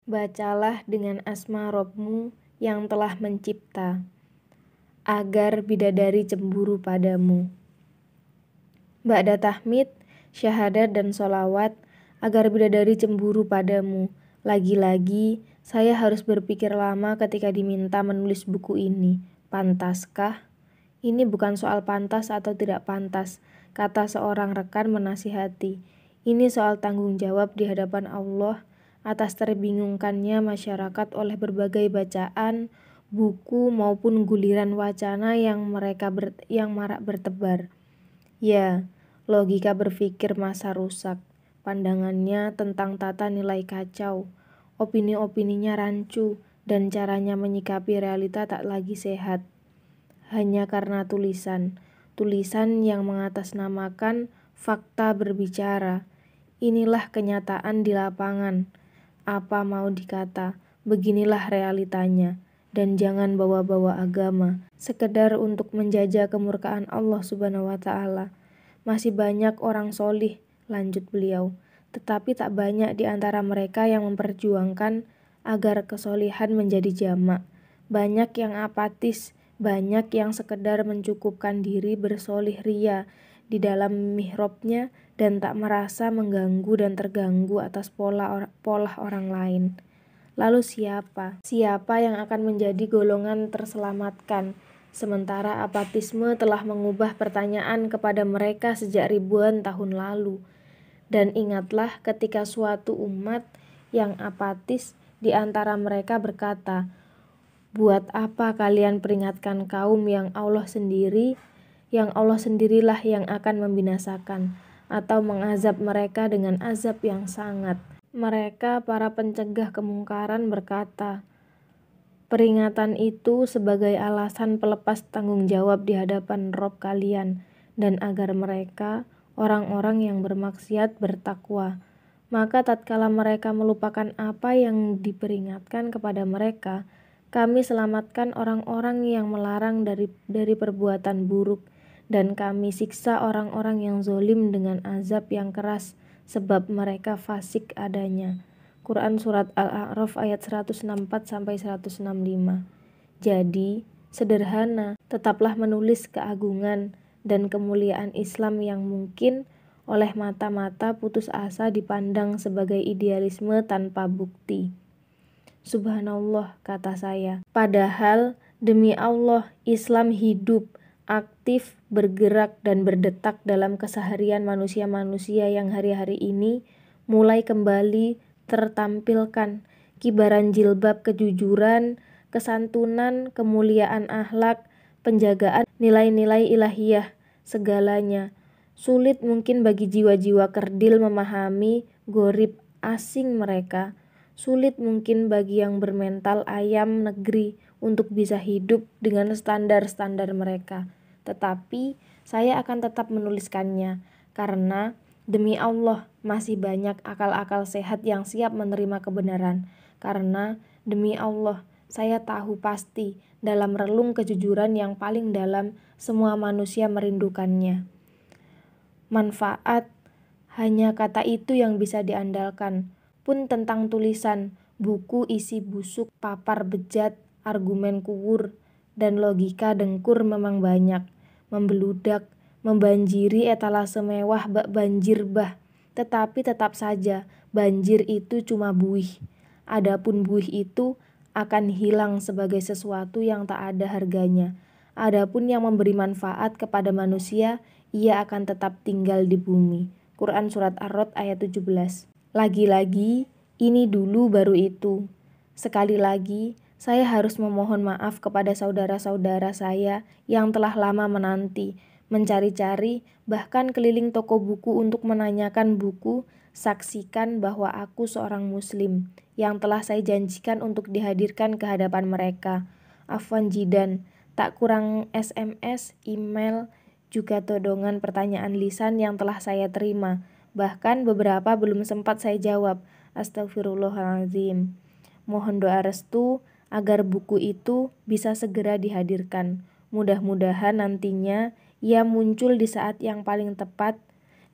Bacalah dengan asma Robmu yang telah mencipta, agar bidadari cemburu padamu. Ba'da tahmid, syahadat dan sholawat, agar bidadari cemburu padamu. Lagi-lagi, saya harus berpikir lama ketika diminta menulis buku ini. Pantaskah? Ini bukan soal pantas atau tidak pantas, kata seorang rekan menasihati. Ini soal tanggung jawab di hadapan Allah atas terbingungkannya masyarakat oleh berbagai bacaan, buku maupun guliran wacana yang marak bertebar. Ya, logika berpikir masa rusak, pandangannya tentang tata nilai kacau, opini-opininya rancu, dan caranya menyikapi realita tak lagi sehat. Hanya karena tulisan yang mengatasnamakan fakta berbicara. Inilah kenyataan di lapangan. Apa mau dikata, beginilah realitanya. Dan jangan bawa-bawa agama, sekedar untuk menjajah kemurkaan Allah Subhanahu wa Ta'ala. Masih banyak orang solih, lanjut beliau, tetapi tak banyak di antara mereka yang memperjuangkan agar kesolihan menjadi jamak. Banyak yang apatis, banyak yang sekedar mencukupkan diri bersolih ria di dalam mihrabnya dan tak merasa mengganggu dan terganggu atas pola orang lain. Lalu siapa yang akan menjadi golongan terselamatkan? Sementara apatisme telah mengubah pertanyaan kepada mereka sejak ribuan tahun lalu. Dan ingatlah ketika suatu umat yang apatis di antara mereka berkata, "Buat apa kalian peringatkan kaum yang Allah sendirilah yang akan membinasakan atau mengazab mereka dengan azab yang sangat." Mereka, para pencegah kemungkaran, berkata, peringatan itu sebagai alasan pelepas tanggung jawab di hadapan Rob kalian, dan agar mereka, orang-orang yang bermaksiat, bertakwa. Maka tatkala mereka melupakan apa yang diperingatkan kepada mereka, kami selamatkan orang-orang yang melarang dari perbuatan buruk, dan kami siksa orang-orang yang zolim dengan azab yang keras, sebab mereka fasik adanya. Quran Surat Al-A'raf ayat 164-165. Jadi, sederhana, tetaplah menulis keagungan dan kemuliaan Islam yang mungkin oleh mata-mata putus asa dipandang sebagai idealisme tanpa bukti. Subhanallah, kata saya. Padahal, demi Allah, Islam hidup, aktif, bergerak, dan berdetak dalam keseharian manusia-manusia yang hari-hari ini mulai kembali tertampilkan kibaran jilbab kejujuran, kesantunan, kemuliaan akhlak, penjagaan nilai-nilai ilahiyah, segalanya. Sulit mungkin bagi jiwa-jiwa kerdil memahami gorib asing mereka. Sulit mungkin bagi yang bermental ayam negeri untuk bisa hidup dengan standar-standar mereka. Tetapi saya akan tetap menuliskannya, karena demi Allah masih banyak akal-akal sehat yang siap menerima kebenaran. Karena demi Allah saya tahu pasti dalam relung kejujuran yang paling dalam semua manusia merindukannya. Manfaat, hanya kata itu yang bisa diandalkan. Pun tentang tulisan, buku isi busuk, papar bejat, argumen kuwur, dan logika dengkur memang banyak, membeludak, membanjiri etalase mewah bak banjir bah. Tetapi tetap saja, banjir itu cuma buih. Adapun buih itu akan hilang sebagai sesuatu yang tak ada harganya. Adapun yang memberi manfaat kepada manusia, ia akan tetap tinggal di bumi. Quran Surat Ar-Rod ayat 17. Lagi-lagi, ini dulu baru itu. Sekali lagi, saya harus memohon maaf kepada saudara-saudara saya yang telah lama menanti, mencari-cari, bahkan keliling toko buku untuk menanyakan buku. Saksikan bahwa aku seorang muslim yang telah saya janjikan untuk dihadirkan ke hadapan mereka. Afwan jidan, tak kurang SMS, email, juga todongan pertanyaan lisan yang telah saya terima. Bahkan beberapa belum sempat saya jawab. Astagfirullahaladzim. Mohon doa restu agar buku itu bisa segera dihadirkan. Mudah-mudahan nantinya ia muncul di saat yang paling tepat,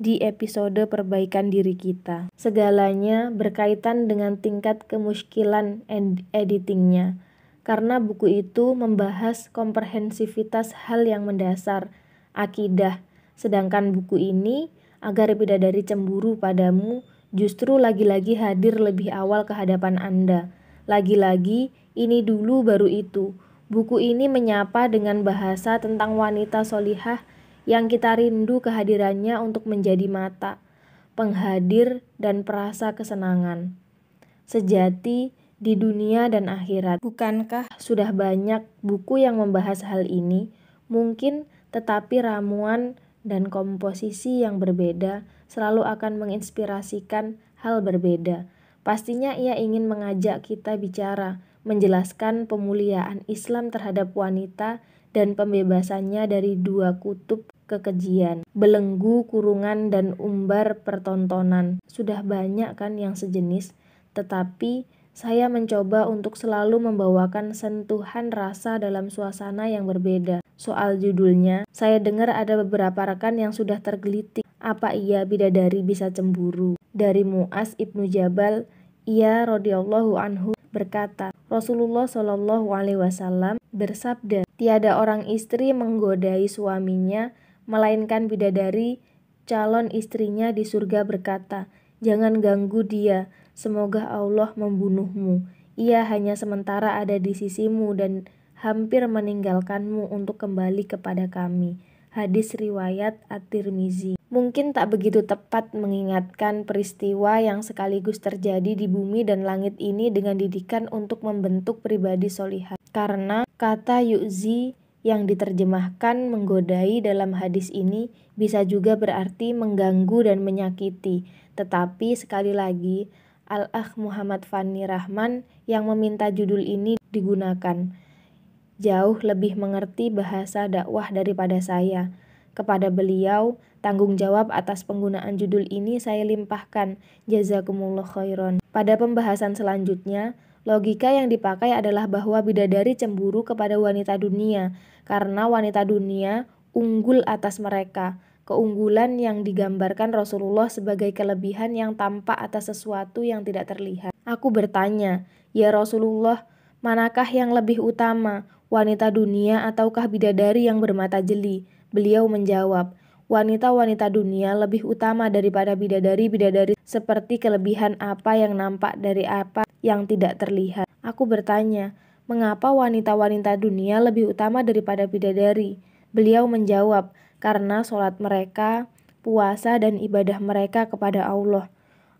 di episode perbaikan diri kita. Segalanya berkaitan dengan tingkat kemuskilan editingnya, karena buku itu membahas komprehensivitas hal yang mendasar, akidah, sedangkan buku ini, Agar Bidadari Cemburu Padamu, justru lagi-lagi hadir lebih awal ke hadapan Anda. Lagi-lagi, ini dulu baru itu. Buku ini menyapa dengan bahasa tentang wanita solihah yang kita rindu kehadirannya untuk menjadi mata, penghadir, dan perasa kesenangan sejati di dunia dan akhirat. Bukankah sudah banyak buku yang membahas hal ini? Mungkin, tetapi ramuan dan komposisi yang berbeda selalu akan menginspirasikan hal berbeda. Pastinya ia ingin mengajak kita bicara, menjelaskan pemuliaan Islam terhadap wanita dan pembebasannya dari dua kutub kekejian, belenggu, kurungan, dan umbar pertontonan. Sudah banyak kan yang sejenis, tetapi saya mencoba untuk selalu membawakan sentuhan rasa dalam suasana yang berbeda. Soal judulnya, saya dengar ada beberapa rekan yang sudah tergelitik. Apa iya bidadari bisa cemburu? Dari Mu'az ibnu Jabal, ia radhiyallahu anhu berkata, Rasulullah Shallallahu alaihi wasallam bersabda, tiada orang istri menggodai suaminya, melainkan bidadari calon istrinya di surga berkata, jangan ganggu dia, semoga Allah membunuhmu. Ia hanya sementara ada di sisimu dan hampir meninggalkanmu untuk kembali kepada kami. Hadis riwayat At-Tirmizi. Mungkin tak begitu tepat mengingatkan peristiwa yang sekaligus terjadi di bumi dan langit ini dengan didikan untuk membentuk pribadi solihah. Karena kata yu'zi yang diterjemahkan menggodai dalam hadis ini bisa juga berarti mengganggu dan menyakiti. Tetapi sekali lagi, Al-Akh Muhammad Fani Rahman yang meminta judul ini digunakan jauh lebih mengerti bahasa dakwah daripada saya. Kepada beliau, tanggung jawab atas penggunaan judul ini saya limpahkan. Jazakumullah khairan. Pada pembahasan selanjutnya, logika yang dipakai adalah bahwa bidadari cemburu kepada wanita dunia karena wanita dunia unggul atas mereka. Keunggulan yang digambarkan Rasulullah sebagai kelebihan yang tampak atas sesuatu yang tidak terlihat. Aku bertanya, ya Rasulullah, manakah yang lebih utama, wanita dunia ataukah bidadari yang bermata jeli? Beliau menjawab, wanita-wanita dunia lebih utama daripada bidadari-bidadari seperti kelebihan apa yang nampak dari apa yang tidak terlihat. Aku bertanya, mengapa wanita-wanita dunia lebih utama daripada bidadari? Beliau menjawab, karena sholat mereka, puasa dan ibadah mereka kepada Allah.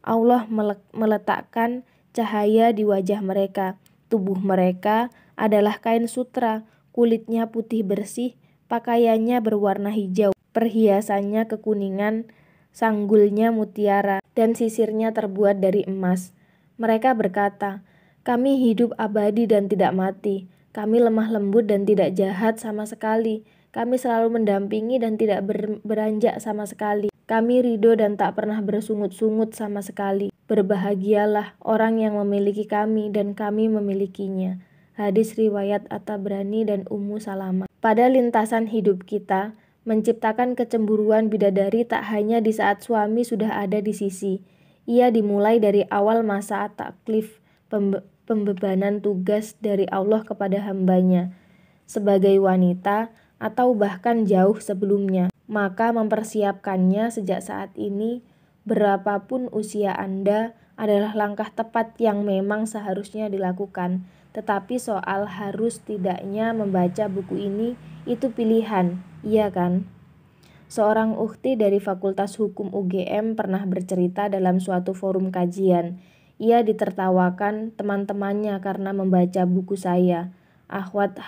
Allah meletakkan cahaya di wajah mereka. Tubuh mereka adalah kain sutra, kulitnya putih bersih, pakaiannya berwarna hijau, perhiasannya kekuningan, sanggulnya mutiara, dan sisirnya terbuat dari emas. Mereka berkata, kami hidup abadi dan tidak mati, kami lemah lembut dan tidak jahat sama sekali, kami selalu mendampingi dan tidak beranjak sama sekali, kami ridho dan tak pernah bersungut-sungut sama sekali. Berbahagialah orang yang memiliki kami dan kami memilikinya. Hadis riwayat At-Tabrani dan Ummu Salamah. Pada lintasan hidup kita, menciptakan kecemburuan bidadari tak hanya di saat suami sudah ada di sisi. Ia dimulai dari awal masa taklif, pembebanan tugas dari Allah kepada hambanya sebagai wanita atau bahkan jauh sebelumnya. Maka mempersiapkannya sejak saat ini, berapapun usia Anda, adalah langkah tepat yang memang seharusnya dilakukan. Tetapi soal harus tidaknya membaca buku ini, itu pilihan, iya kan? Seorang ukhti dari Fakultas Hukum UGM pernah bercerita dalam suatu forum kajian. Ia ditertawakan teman-temannya karena membaca buku saya, Ahwat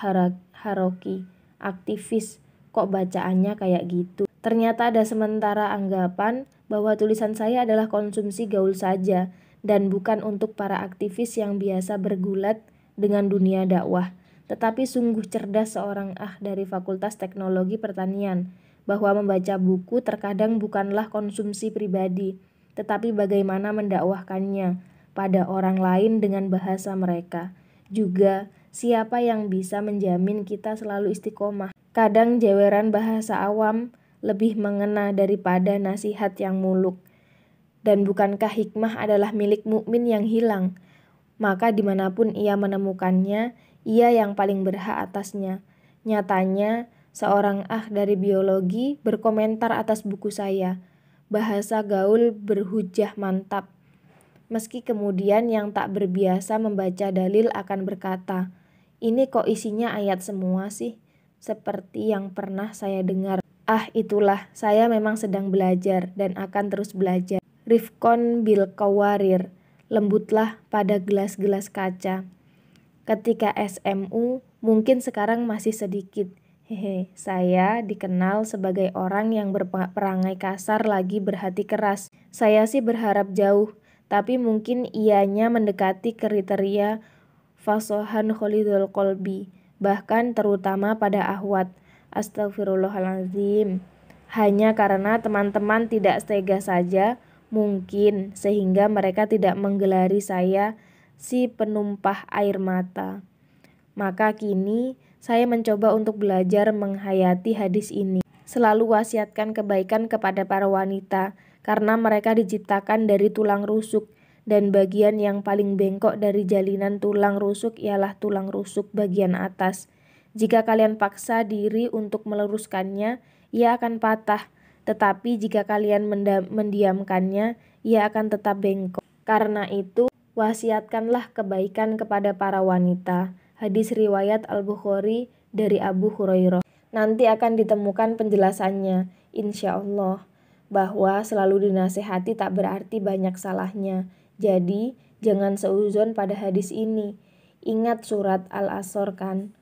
Haroki, aktivis, kok bacaannya kayak gitu. Ternyata ada sementara anggapan bahwa tulisan saya adalah konsumsi gaul saja dan bukan untuk para aktivis yang biasa bergulat dengan dunia dakwah. Tetapi sungguh cerdas seorang dari Fakultas Teknologi Pertanian bahwa membaca buku terkadang bukanlah konsumsi pribadi, tetapi bagaimana mendakwahkannya pada orang lain dengan bahasa mereka. Juga, siapa yang bisa menjamin kita selalu istiqomah? Kadang jeweran bahasa awam lebih mengena daripada nasihat yang muluk. Dan bukankah hikmah adalah milik mukmin yang hilang? Maka dimanapun ia menemukannya, ia yang paling berhak atasnya. Nyatanya, seorang dari biologi berkomentar atas buku saya. Bahasa gaul berhujah mantap. Meski kemudian yang tak berbiasa membaca dalil akan berkata, ini kok isinya ayat semua sih? Seperti yang pernah saya dengar. Itulah, saya memang sedang belajar dan akan terus belajar. Rifkon bil qawarir, lembutlah pada gelas-gelas kaca. Ketika SMU, mungkin sekarang masih sedikit. Saya dikenal sebagai orang yang berperangai kasar lagi berhati keras. Saya sih berharap jauh, tapi mungkin ianya mendekati kriteria fasohan kholidul kolbi, bahkan terutama pada ahwat. Astagfirullahaladzim. Hanya karena teman-teman tidak tega saja, mungkin sehingga mereka tidak menggelari saya si penumpah air mata. Maka kini saya mencoba untuk belajar menghayati hadis ini. Selalu wasiatkan kebaikan kepada para wanita, karena mereka diciptakan dari tulang rusuk, dan bagian yang paling bengkok dari jalinan tulang rusuk ialah tulang rusuk bagian atas. Jika kalian paksa diri untuk meluruskannya, ia akan patah. Tetapi jika kalian mendiamkannya, ia akan tetap bengkok. Karena itu, wasiatkanlah kebaikan kepada para wanita. Hadis riwayat Al-Bukhari dari Abu Hurairah. Nanti akan ditemukan penjelasannya, insya Allah, bahwa selalu dinasehati tak berarti banyak salahnya. Jadi, jangan seuzon pada hadis ini. Ingat surat Al-Asr kan?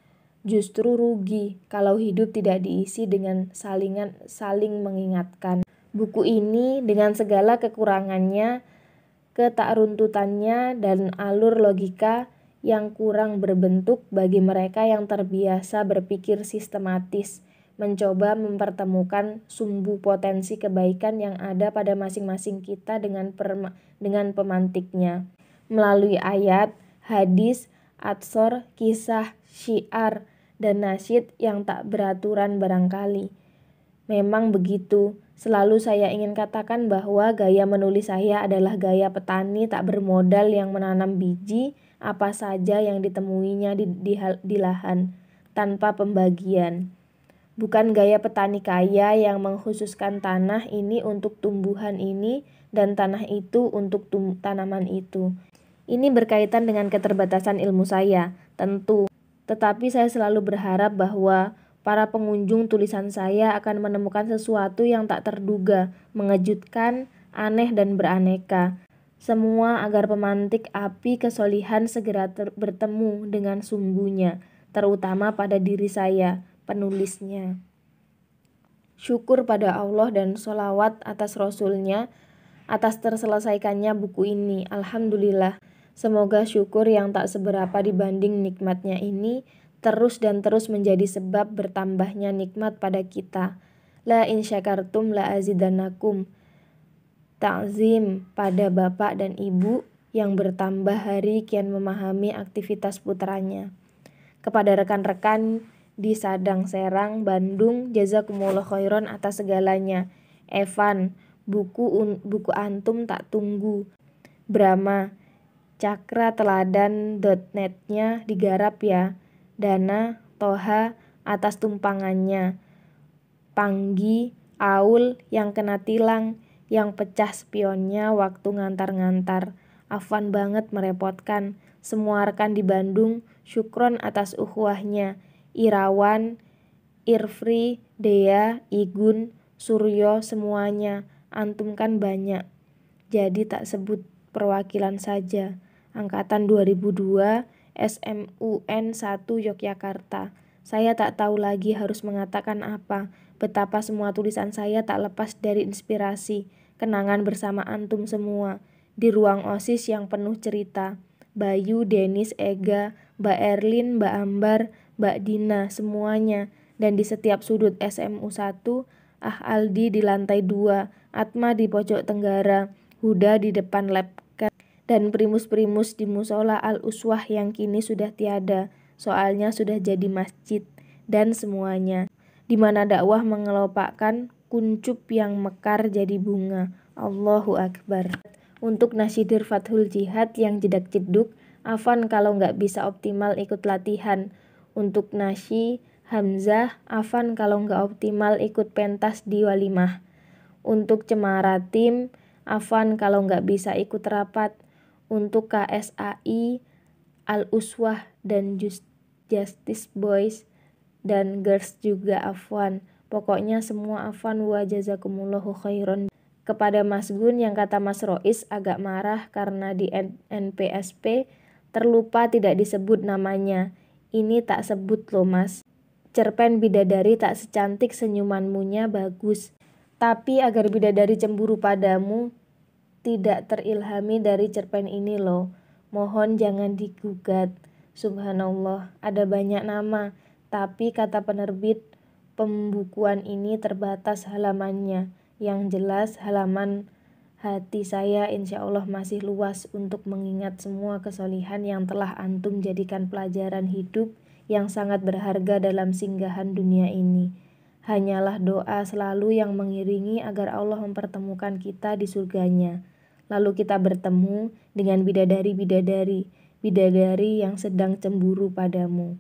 Justru rugi kalau hidup tidak diisi dengan saling mengingatkan. Buku ini dengan segala kekurangannya, ketakruntutannya, dan alur logika yang kurang berbentuk bagi mereka yang terbiasa berpikir sistematis, mencoba mempertemukan sumbu potensi kebaikan yang ada pada masing-masing kita dengan pemantiknya. Melalui ayat, hadis, atsor, kisah, syiar, dan nasyid yang tak beraturan barangkali. Memang begitu, selalu saya ingin katakan bahwa gaya menulis saya adalah gaya petani tak bermodal yang menanam biji apa saja yang ditemuinya di lahan, tanpa pembagian. Bukan gaya petani kaya yang mengkhususkan tanah ini untuk tumbuhan ini dan tanah itu untuk tanaman itu. Ini berkaitan dengan keterbatasan ilmu saya, tentu. Tetapi saya selalu berharap bahwa para pengunjung tulisan saya akan menemukan sesuatu yang tak terduga, mengejutkan, aneh, dan beraneka. Semua agar pemantik api kesolihan segera bertemu dengan sumbunya, terutama pada diri saya, penulisnya. Syukur pada Allah dan sholawat atas Rasulnya atas terselesaikannya buku ini. Alhamdulillah. Semoga syukur yang tak seberapa dibanding nikmatnya ini terus dan terus menjadi sebab bertambahnya nikmat pada kita. La in syakartum la azidannakum. Ta'zim pada bapak dan ibu yang bertambah hari kian memahami aktivitas putranya. Kepada rekan-rekan di Sadang Serang, Bandung, jazakumullah khairan atas segalanya. Evan, buku antum tak tunggu. Brahma, cakrateladan.net-nya digarap ya. Dana, Toha, atas tumpangannya. Panggi, Aul yang kena tilang, yang pecah spionnya waktu ngantar-ngantar. Afwan banget merepotkan. Semua rekan di Bandung, syukron atas ukhuwahnya. Irawan, Irfri, Dea, Igun, Suryo, semuanya. Antum kan banyak. Jadi tak sebut perwakilan saja. Angkatan 2002, SMUN 1 Yogyakarta. Saya tak tahu lagi harus mengatakan apa. Betapa semua tulisan saya tak lepas dari inspirasi, kenangan bersama antum semua. Di ruang OSIS yang penuh cerita. Bayu, Denis, Ega, Mbak Erlin, Mbak Ambar, Mbak Dina, semuanya. Dan di setiap sudut SMU 1, Aldi di lantai 2, Atma di pojok tenggara, Huda di depan lab, dan primus-primus di musola Al-Uswah yang kini sudah tiada, soalnya sudah jadi masjid, dan semuanya. Di mana dakwah mengelopakkan kuncup yang mekar jadi bunga. Allahu Akbar. Untuk Nasyidir Fathul Jihad yang jedak jeduk, afan kalau nggak bisa optimal ikut latihan. Untuk Nasyi Hamzah, afan kalau nggak optimal ikut pentas di walimah. Untuk Cemara Tim, afan kalau nggak bisa ikut rapat. Untuk KSAI, Al-Uswah dan Justice Boys dan Girls juga afwan. Pokoknya semua afwan wa jazakumullahu khairan. Kepada Mas Gun yang kata Mas Rois agak marah karena di NPSP terlupa tidak disebut namanya. Ini tak sebut loh Mas. Cerpen bidadari tak secantik senyumanmunya bagus. Tapi agar bidadari cemburu padamu tidak terilhami dari cerpen ini loh. Mohon jangan digugat. Subhanallah, ada banyak nama. Tapi kata penerbit pembukuan ini terbatas halamannya. Yang jelas halaman hati saya insya Allah masih luas untuk mengingat semua kesolihan yang telah antum jadikan pelajaran hidup yang sangat berharga dalam singgahan dunia ini. Hanyalah doa selalu yang mengiringi agar Allah mempertemukan kita di surganya. Lalu kita bertemu dengan bidadari-bidadari yang sedang cemburu padamu.